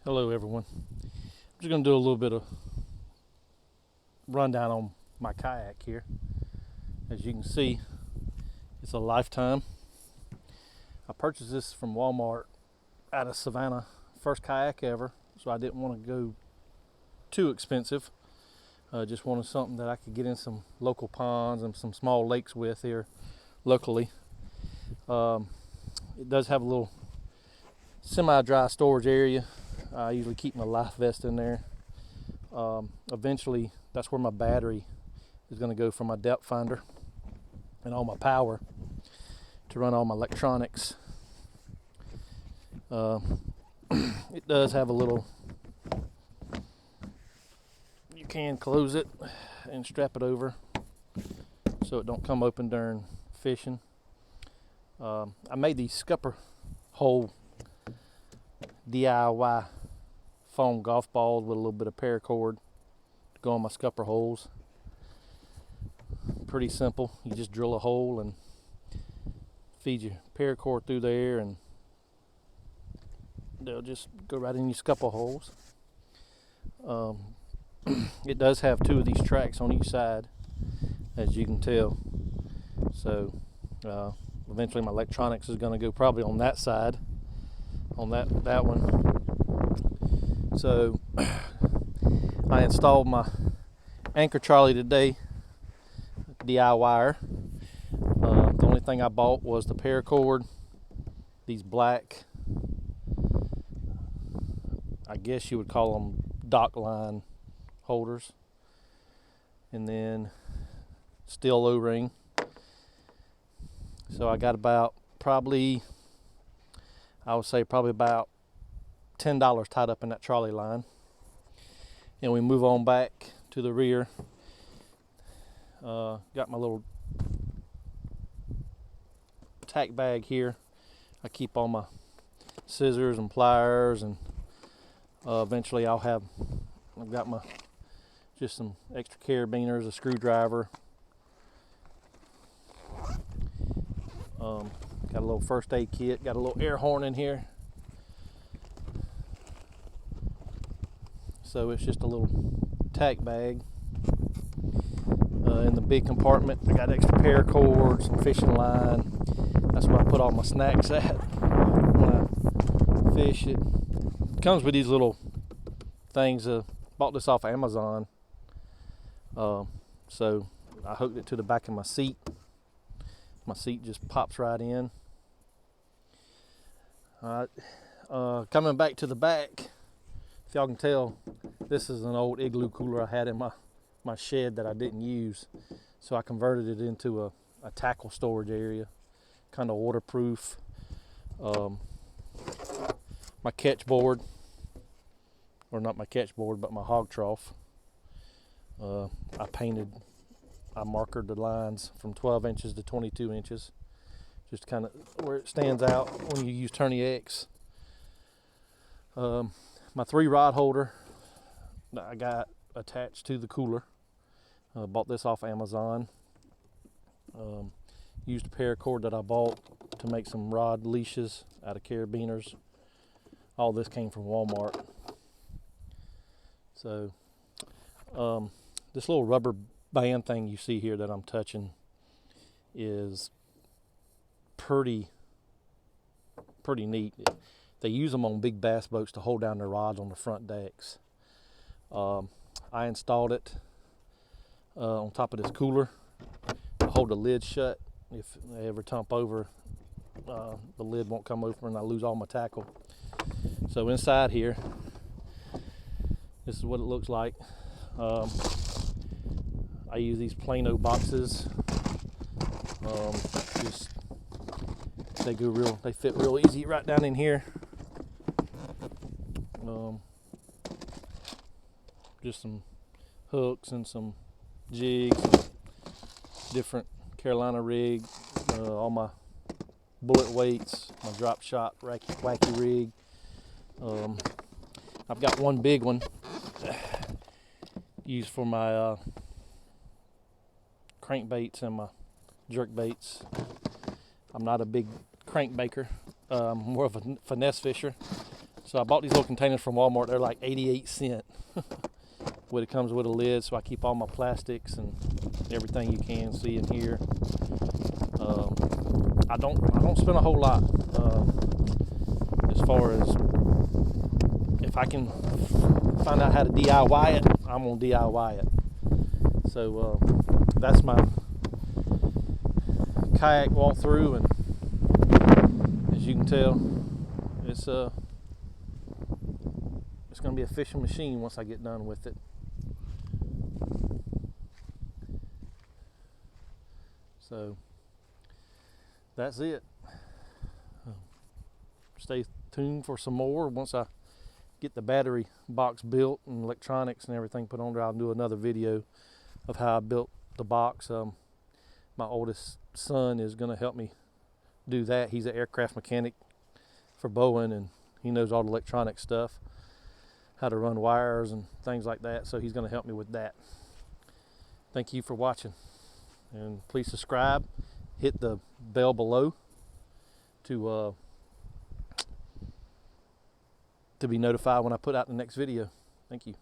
Hello everyone. I'm just going to do a little bit of rundown on my kayak here. As you can see, it's a Lifetime. I purchased this from Walmart out of Savannah. First kayak ever, so I didn't want to go too expensive. Just wanted something that I could get in some local ponds and some small lakes with here locally. It does have a little semi-dry storage area. I usually keep my life vest in there. Eventually, that's where my battery is going to go for my depth finder and all my power to run all my electronics. It does have a little, you can close it and strap it over so it don't come open during fishing. I made these scupper hole DIY foam golf balls with a little bit of paracord to go on my scupper holes. Pretty simple. You just drill a hole and feed your paracord through there, and they'll just go right in your scupper holes. It does have two of these tracks on each side, as you can tell. So eventually my electronics is going to go probably on that side, on that one. So I installed my anchor trolley today, DIYer. The only thing I bought was the paracord, these black, I guess you would call them dock line holders, and then steel O-ring. So I got about probably about $10 tied up in that trolley line. And we move on back to the rear. Got my little tack bag here. I keep all my scissors and pliers, and eventually I've got just some extra carabiners, a screwdriver. Got a little first aid kit, got a little air horn in here. So it's just a little tack bag. In the big compartment, I got extra paracord, some fishing line. That's where I put all my snacks at when I fish. It comes with these little things. Bought this off Amazon. So I hooked it to the back of my seat. My seat just pops right in. All right, coming back to the back, if y'all can tell, this is an old igloo cooler I had in my shed that I didn't use. So I converted it into a tackle storage area, kind of waterproof. My catch board, or not my catch board, but my hog trough. I markered the lines from 12 inches to 22 inches, just kind of where it stands out when you use Tourney X. My 3 rod holder that I got attached to the cooler. Bought this off Amazon. Used a paracord that I bought to make some rod leashes out of carabiners. All this came from Walmart. So this little rubber band thing you see here that I'm touching is pretty neat. They use them on big bass boats to hold down their rods on the front decks. I installed it on top of this cooler to hold the lid shut. If they ever tump over, the lid won't come open and I lose all my tackle. So inside here, this is what it looks like. I use these Plano boxes. They fit real easy right down in here. Just some hooks and some jigs, different Carolina rig, all my bullet weights, my drop shot wacky rig. I've got one big one used for my crankbaits and my jerk baits. I'm not a big crankbaiter, more of a finesse fisher. So I bought these little containers from Walmart. They're like 88 cents. It comes with a lid, so I keep all my plastics and everything you can see in here. I don't spend a whole lot as far as if I can find out how to DIY it, I'm gonna DIY it. So that's my kayak walkthrough, and as you can tell, it's gonna be a fishing machine once I get done with it. So that's it. Stay tuned for some more. Once I get the battery box built and electronics and everything put on there, I'll do another video of how I built the box. My oldest son is going to help me do that. He's an aircraft mechanic for Boeing, and he knows all the electronic stuff, how to run wires and things like that, so he's going to help me with that. Thank you for watching, and please subscribe, hit the bell below to be notified when I put out the next video. Thank you.